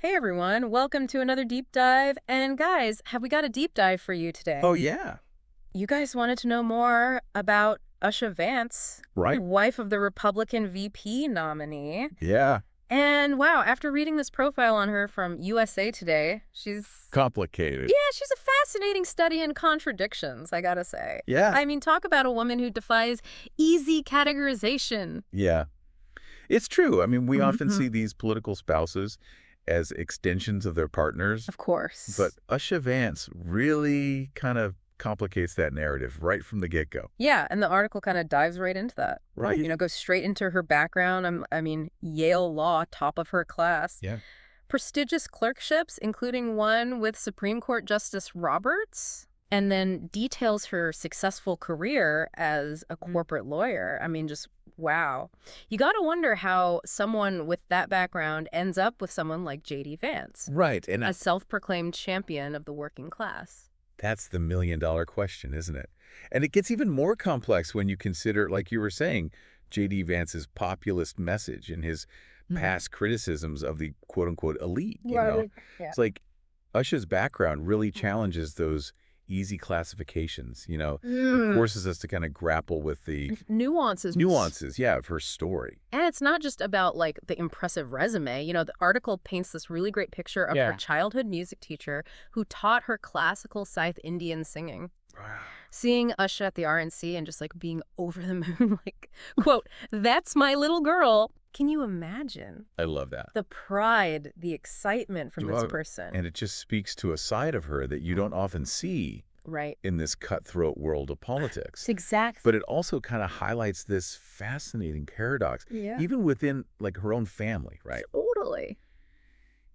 Hey everyone, welcome to another deep dive. And guys, have we got a deep dive for you today? Oh, yeah. You guys wanted to know more about Usha Vance, Right. wife of the Republican VP nominee. Yeah. And wow, after reading this profile on her from USA Today, Complicated. she's a fascinating study in contradictions, I gotta say. Yeah. I mean, talk about a woman who defies easy categorization. Yeah. It's true. I mean, we often Mhm. see these political spouses as extensions of their partners, Of course. but Usha Vance really kind of complicates that narrative right from the get-go. Yeah, and the article kind of dives right into that. Right. Goes straight into her background. I mean, Yale Law, top of her class. Yeah. Prestigious clerkships, including one with Supreme Court Justice Roberts, and then details her successful career as a corporate lawyer. I mean, just wow. You got to wonder how someone with that background ends up with someone like JD Vance, Right. And a self-proclaimed champion of the working class. that's the million-dollar question, isn't it? And it gets even more complex when you consider, like you were saying, J.D. Vance's populist message and his past criticisms of the quote-unquote elite, you know? Yeah. It's like Usha's background really challenges those easy classifications, It forces us to kind of grapple with the Nuances. yeah, of her story. And it's not just about, like, the impressive resume. The article paints this really great picture of her childhood music teacher who taught her classical South Indian singing. Wow. Seeing Usha at the RNC and just, like, being over the moon, like, quote, "That's my little girl." Can you imagine? I love that. The pride, the excitement from this person. And it just speaks to a side of her that you don't often see Right. in this cutthroat world of politics. Exactly. But it also kind of highlights this fascinating paradox, Yeah. even within like her own family, right? Totally.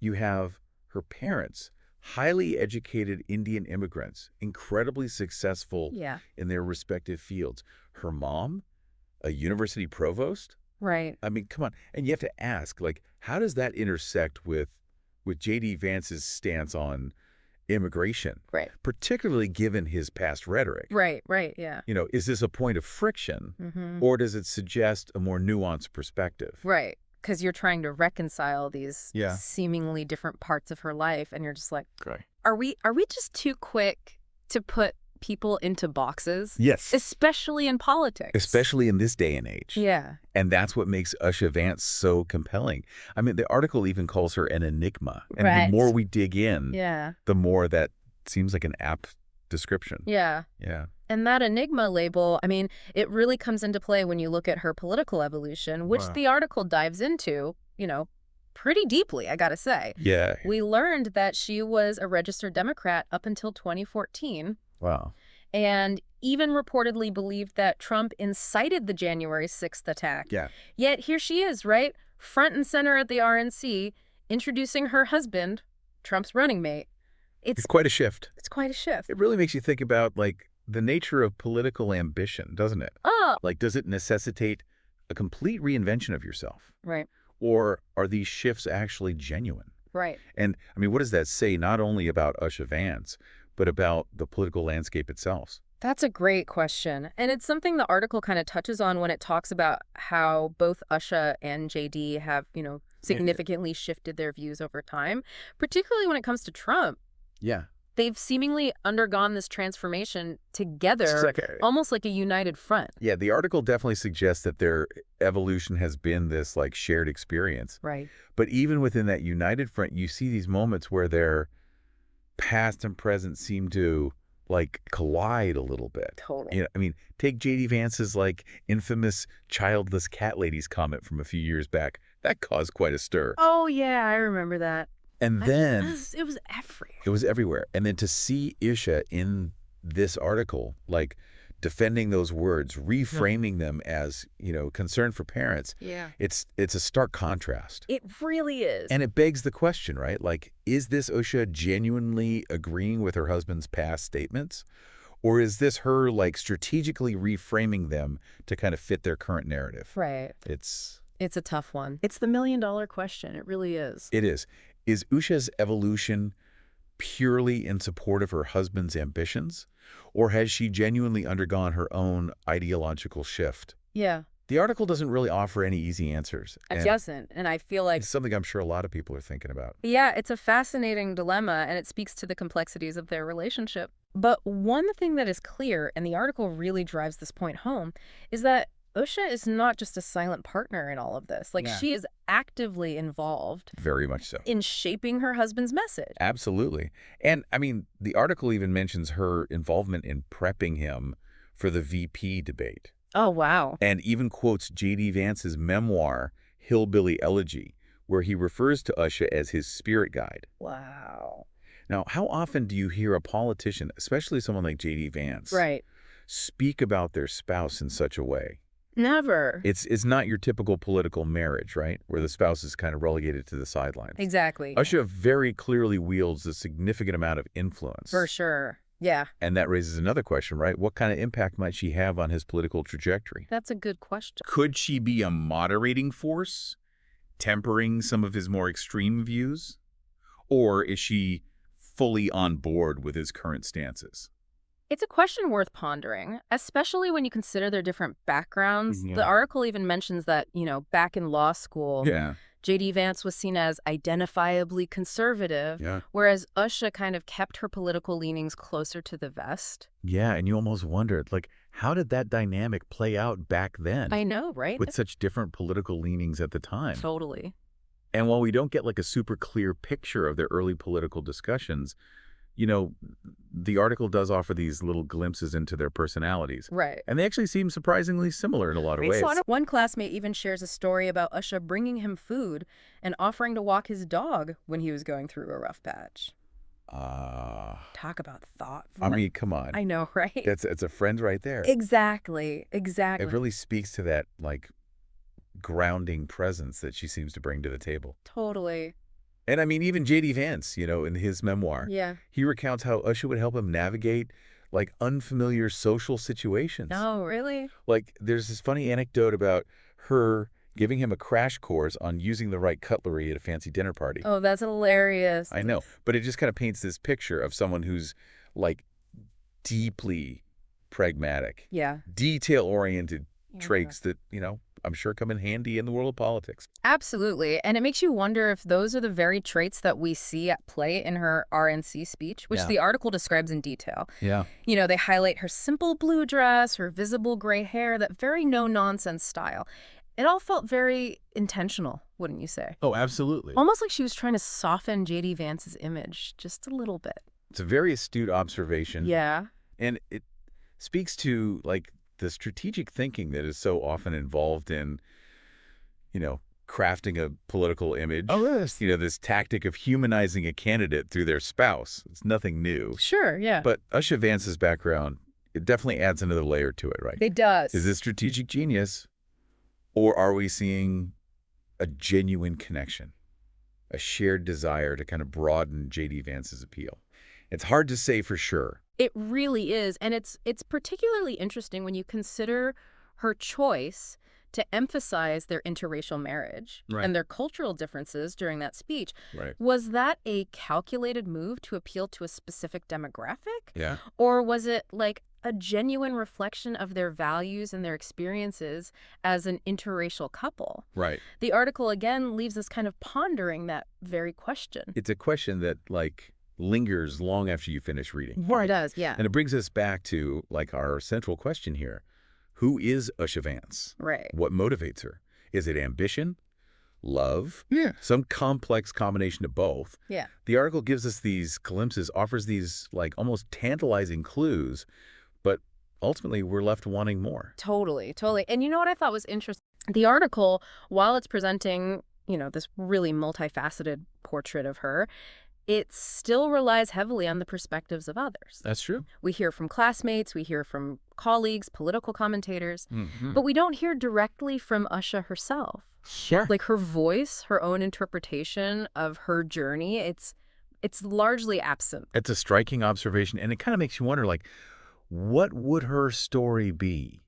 You have her parents, highly educated Indian immigrants, incredibly successful Yeah. in their respective fields. Her mom, a university provost. Right. I mean, come on. And you have to ask, like, how does that intersect with J.D. Vance's stance on immigration, Right. particularly given his past rhetoric? Right. Yeah. Is this a point of friction, Mm-hmm. or does it suggest a more nuanced perspective? Right. Because you're trying to reconcile these Yeah. seemingly different parts of her life, and you're just like, Okay. are we just too quick to put people into boxes? Yes. Especially in politics. Especially in this day and age. Yeah. And that's what makes Usha Vance so compelling. I mean, the article even calls her an enigma. And Right. the more we dig in, Yeah. the more that seems like an apt description. Yeah. Yeah. And that enigma label, I mean, it really comes into play when you look at her political evolution, which Wow. the article dives into, pretty deeply, I gotta say. Yeah. We learned that she was a registered Democrat up until 2014. Wow. And even reportedly believed that Trump incited the January 6th attack. Yeah. Yet here she is, right? Front and center at the RNC, introducing her husband, Trump's running mate. It's quite a shift. It's quite a shift. It really makes you think about, like, the nature of political ambition, doesn't it? Oh, Like, does it necessitate a complete reinvention of yourself? right, Or are these shifts actually genuine? right. And, I mean, what does that say not only about Usha Vance, but about the political landscape itself? That's a great question. And it's something the article kind of touches on when it talks about how both Usha and JD have, significantly shifted their views over time, particularly when it comes to Trump. Yeah. They've seemingly undergone this transformation together, It's like almost like a united front. yeah, the article definitely suggests that their evolution has been this, like, shared experience. Right. But even within that united front, you see these moments where their past and present seem to, like, collide a little bit. Totally. I mean, take J.D. Vance's, like, infamous childless cat ladies comment from a few years back. That caused quite a stir. Oh, yeah, I remember that. And then It was everywhere. it was everywhere. And then to see Usha in this article, like, defending those words, reframing them as, concern for parents, Yeah. it's a stark contrast. It really is. And it begs the question, right? Like, is this Usha genuinely agreeing with her husband's past statements? Or is this her, like, strategically reframing them to kind of fit their current narrative? Right. It's It's a tough one. It's the million-dollar question. It really is. It is. Is Usha's evolution purely in support of her husband's ambitions? Or has she genuinely undergone her own ideological shift? Yeah. The article doesn't really offer any easy answers. It And doesn't. And I feel like, it's something I'm sure a lot of people are thinking about. yeah, it's a fascinating dilemma, and it speaks to the complexities of their relationship. But one thing that is clear, and the article really drives this point home, is that Usha is not just a silent partner in all of this. Like, Yeah. she is actively involved Very much so. in shaping her husband's message. Absolutely. And, I mean, the article even mentions her involvement in prepping him for the VP debate. Oh, wow. And even quotes JD Vance's memoir, Hillbilly Elegy, where he refers to Usha as his spirit guide. Wow. Now, how often do you hear a politician, especially someone like JD Vance, Right. speak about their spouse in such a way? Never. It's not your typical political marriage, right, where the spouse is kind of relegated to the sidelines. Exactly. Usha very clearly wields a significant amount of influence. For sure. Yeah. And that raises another question, right? What kind of impact might she have on his political trajectory? That's a good question. Could she be a moderating force, tempering some of his more extreme views? Or is she fully on board with his current stances? It's a question worth pondering, especially when you consider their different backgrounds. Yeah. The article even mentions that, back in law school, Yeah. JD Vance was seen as identifiably conservative, Yeah. whereas Usha kind of kept her political leanings closer to the vest. Yeah, and you almost wondered, like, how did that dynamic play out back then? I know, right? With such different political leanings at the time. Totally. And while we don't get like a super clear picture of their early political discussions, the article does offer these little glimpses into their personalities. Right. And they actually seem surprisingly similar in a lot of ways. One classmate even shares a story about Usha bringing him food and offering to walk his dog when he was going through a rough patch. Talk about thoughtful. I mean, come on. I know, right? It's a friend right there. Exactly. It really speaks to that, like, grounding presence that she seems to bring to the table. Totally. And I mean, even JD Vance, in his memoir, Yeah. he recounts how Usha would help him navigate, like, unfamiliar social situations. Oh, really? Like, there's this funny anecdote about her giving him a crash course on using the right cutlery at a fancy dinner party. Oh, that's hilarious. I know, but it just kind of paints this picture of someone who's, like, deeply pragmatic. Yeah. Detail-oriented traits that, I'm sure come in handy in the world of politics. Absolutely. And it makes you wonder if those are the very traits that we see at play in her RNC speech, which Yeah. the article describes in detail. Yeah. They highlight her simple blue dress, her visible gray hair, that very no-nonsense style. It all felt very intentional, wouldn't you say? Oh, absolutely. Almost like she was trying to soften JD Vance's image just a little bit. It's a very astute observation. Yeah. And it speaks to, like, the strategic thinking that is so often involved in, crafting a political image. Oh, yes. This tactic of humanizing a candidate through their spouse. It's nothing new. Sure, yeah. But Usha Vance's background, it definitely adds another layer to it, right? It does. Is this strategic genius, or are we seeing a genuine connection, a shared desire to kind of broaden JD Vance's appeal? It's hard to say for sure. It really is. And it's particularly interesting when you consider her choice to emphasize their interracial marriage and their cultural differences during that speech. Right. Was that a calculated move to appeal to a specific demographic? Yeah. Or was it like a genuine reflection of their values and their experiences as an interracial couple? Right. The article, again, leaves us kind of pondering that very question. It's a question that, like, lingers long after you finish reading. It does, yeah. And it brings us back to, like, our central question here. Who is Usha Vance? Right. What motivates her? Is it ambition? Love? Yeah. Some complex combination of both. Yeah. The article gives us these glimpses, offers these, like, almost tantalizing clues, but ultimately we're left wanting more. Totally, totally. And you know what I thought was interesting? The article, while it's presenting, this really multifaceted portrait of her, it still relies heavily on the perspectives of others. That's true. We hear from classmates, we hear from colleagues, political commentators, Mm-hmm. but we don't hear directly from Usha herself. Sure. Like her voice, her own interpretation of her journey, it's largely absent. It's a striking observation, and it kind of makes you wonder, like, what would her story be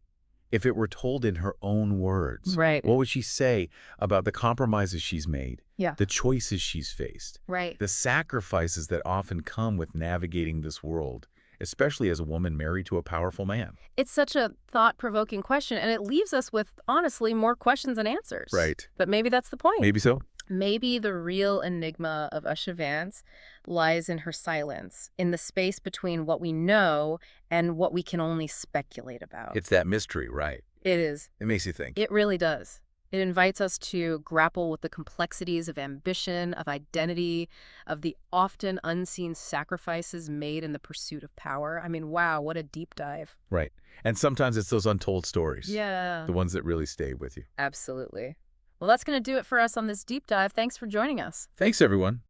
if it were told in her own words? Right. What would she say about the compromises she's made, Yeah. the choices she's faced, Right. the sacrifices that often come with navigating this world especially as a woman married to a powerful man? It's such a thought-provoking question, and it leaves us with, honestly, more questions than answers. Right. But maybe that's the point. Maybe so. Maybe the real enigma of Usha Vance lies in her silence, in the space between what we know and what we can only speculate about. It's that mystery, right? It is. It makes you think. It really does. It invites us to grapple with the complexities of ambition, of identity, of the often unseen sacrifices made in the pursuit of power. I mean, wow, what a deep dive. Right. And sometimes it's those untold stories. Yeah, The ones that really stay with you. absolutely. Well, that's going to do it for us on this deep dive. Thanks for joining us. Thanks, everyone.